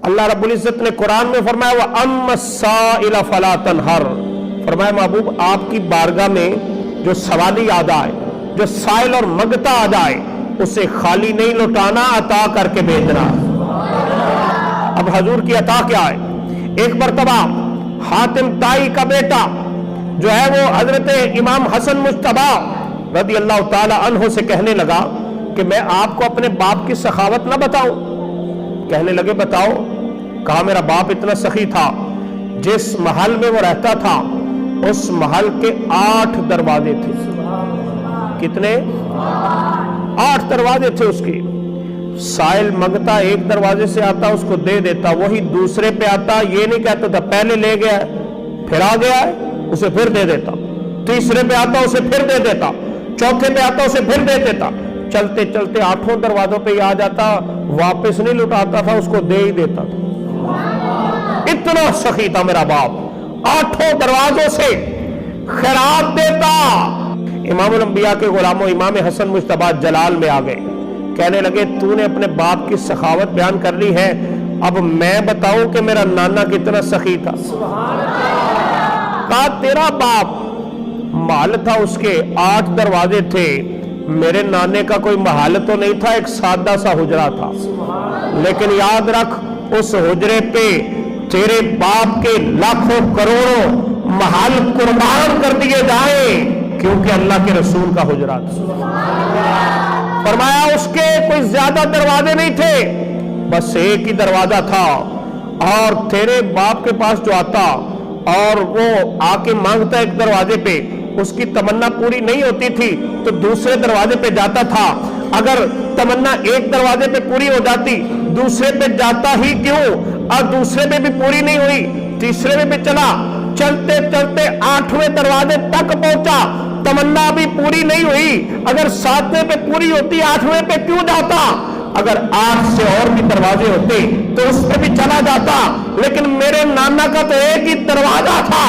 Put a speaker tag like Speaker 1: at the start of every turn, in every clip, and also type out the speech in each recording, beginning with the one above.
Speaker 1: اللہ رب العزت نے قرآن میں فرمایا وَأَمَّا السَّائِلَ فَلَا تَنْهَرْ، فرمایا محبوب آپ کی بارگاہ میں جو سوالی آ جائے، جو سائل اور مگتا آ جائے، اسے خالی نہیں لوٹانا، عطا کر کے بھیجنا۔ اب حضور کی عطا کیا ہے؟ ایک مرتبہ حاتم تائی کا بیٹا جو ہے وہ حضرت امام حسن مجتبی رضی اللہ تعالی عنہ سے کہنے لگا کہ میں آپ کو اپنے باپ کی سخاوت نہ بتاؤں؟ کہنے لگے بتاؤ۔ کہا میرا باپ اتنا سخی تھا، جس محل میں وہ رہتا تھا اس محل کے 8 دروازے تھے۔ کتنے؟ 8 دروازے تھے اس کے۔ سائل منگتا ایک دروازے سے آتا اس کو دے دیتا، وہی دوسرے پہ آتا یہ نہیں کہتا تھا پہلے لے گیا ہے پھر آ گیا ہے اسے پھر دے دیتا، تیسرے پہ آتا اسے پھر دے دیتا، چوتھے پہ آتا اسے پھر دے دیتا، چلتے چلتے 8 دروازوں پہ ہی آ جاتا، واپس نہیں لٹاتا تھا، اس کو دے ہی دیتا تھا۔ اتنا سخی تھا میرا باپ، 8 دروازوں سے خیرات دیتا۔ امام الانبیاء کے غلاموں امام حسن مجتبی جلال میں آ گئے، کہنے لگے تو نے اپنے باپ کی سخاوت بیان کر لی ہے، اب میں بتاؤں کہ میرا نانا کتنا سخی تھا۔ کہا تیرا باپ محل تھا اس کے 8 دروازے تھے، میرے نانے کا کوئی محل تو نہیں تھا، ایک سادہ سا حجرہ تھا، لیکن یاد رکھ اس حجرے پہ تیرے باپ کے لاکھوں کروڑوں محل قربان کر دیے جائیں، کیونکہ اللہ کے رسول کا حجرہ تھا۔ فرمایا اس کے کوئی زیادہ دروازے نہیں تھے، بس ایک ہی دروازہ تھا، اور تیرے باپ کے پاس جو آتا اور وہ آ کے مانگتا ایک دروازے پہ، اس کی تمنا پوری نہیں ہوتی تھی تو دوسرے دروازے پہ جاتا تھا، اگر تمنا ایک دروازے پہ پوری ہو جاتی دوسرے پہ جاتا ہی کیوں، اور دوسرے پہ بھی پوری نہیں ہوئی تیسرے پہ چلا، چلتے چلتے 8ویں دروازے تک پہنچا، تمنا بھی پوری نہیں ہوئی، اگر 7ویں پہ پوری ہوتی 8ویں پہ کیوں جاتا، اگر 8 سے اور بھی دروازے ہوتے تو اس پہ بھی چلا جاتا، لیکن میرے نانا کا تو ایک ہی دروازہ تھا،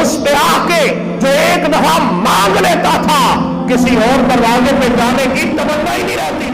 Speaker 1: اس پہ آ کے جو ایک دفعہ مانگ لیتا تھا، کسی اور دروازے پہ جانے کی تمنا ہی نہیں رہتی۔